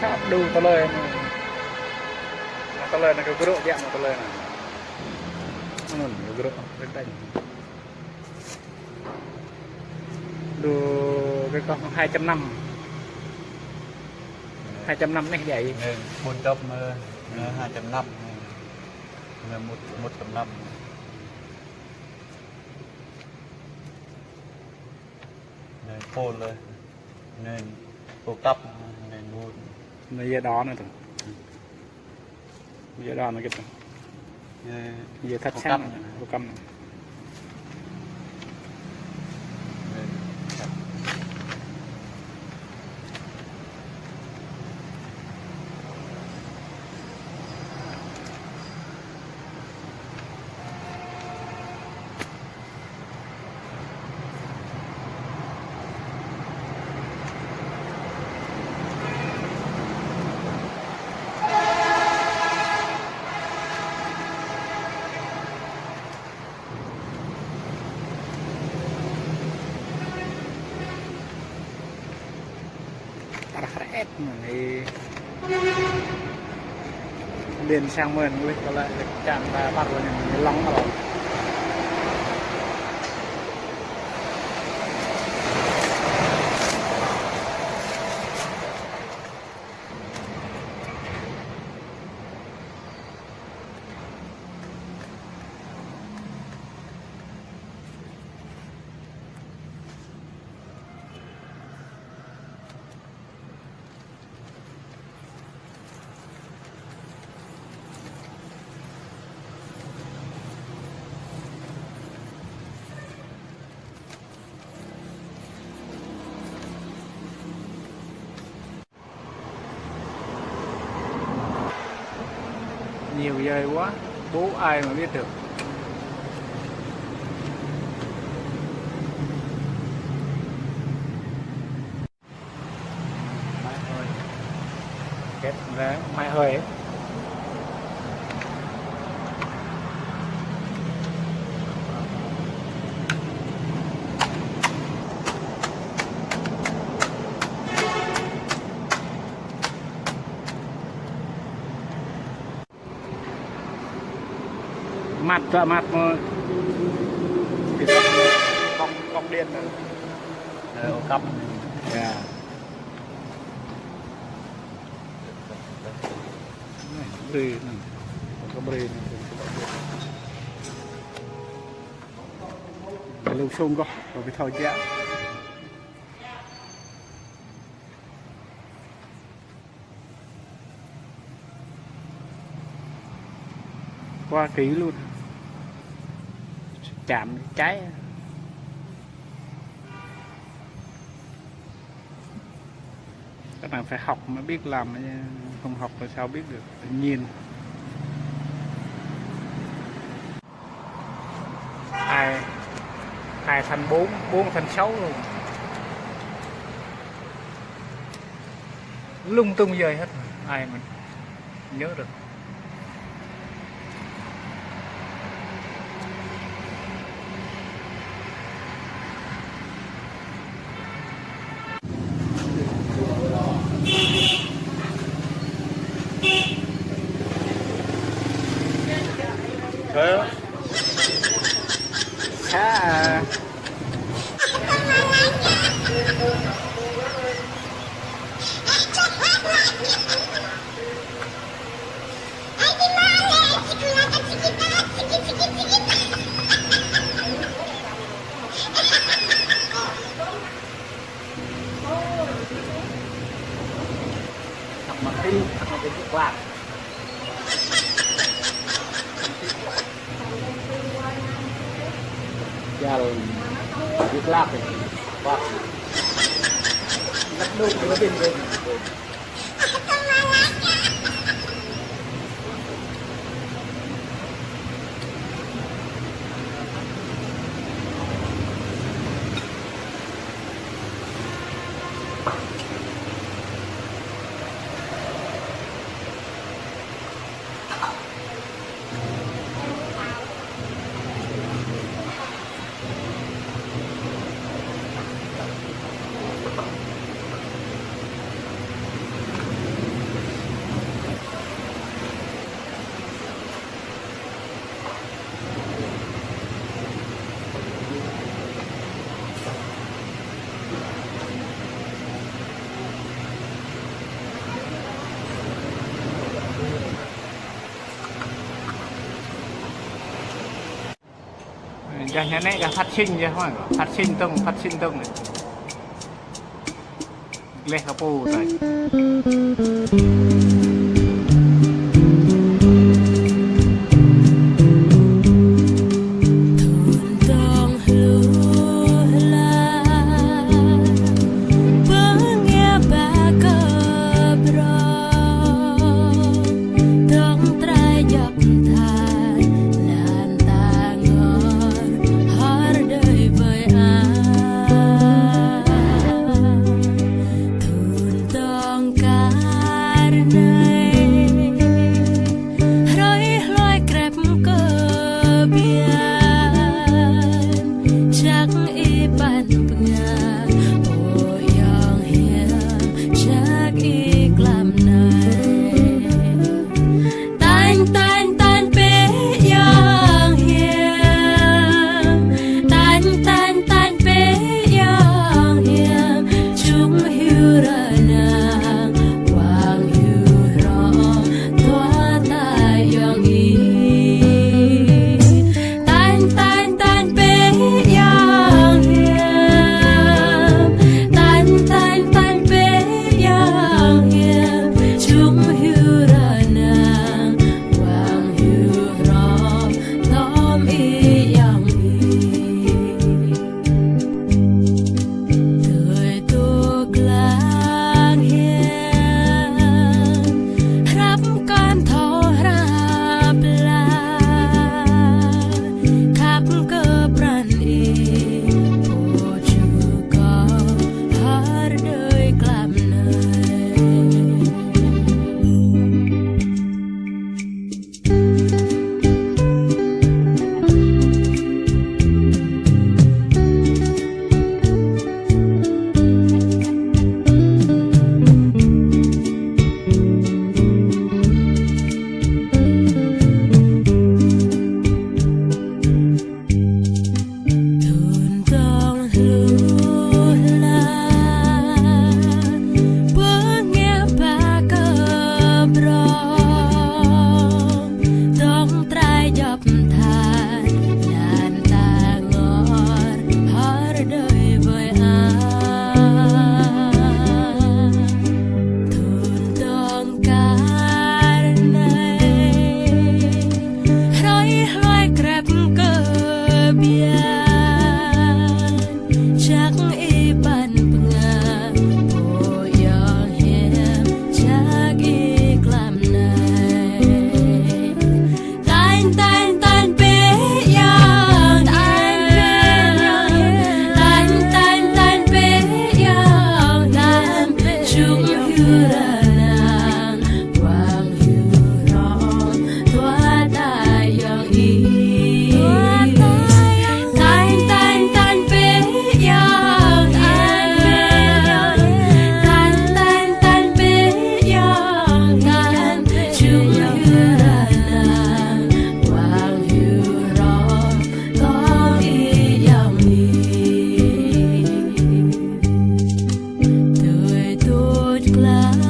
chọn đủ tao lời tao lời là cái gỗ dạng mà tao lời này nó là cái gỗ bên đây đồ cái con 250 này vậy một trăm 250 là 150 này phônเลยnên cô cấp này luôn bây giờ đó nữa thôi bây giờ đó nó cái thôi bây giờ thắt sang cô cầm ép này điền sang mền với có lại chạm và bắt vào những lóng rồi nhiều dây quá bố ai mà biết được mai hơi kết ra mai hơi ấy. mặt vợ mặt cái cong điện rồi ô cắm yeah. Bri này có bri này lưu xung có cái thời gian qua kỹ luôn chạm cháy các bạn phải học mới biết làm, không học là sao biết được tự nhiên. Hai thành 4, 4 thành 6 luôn, lung tung dời hết, ai mình nhớ được. À. Mà cái việc làm giờ việc làm thì quá rất đúng cái bên bên cho nhà này là phát sinh chứ không phải phát sinh tông này lê khá bù rồi glad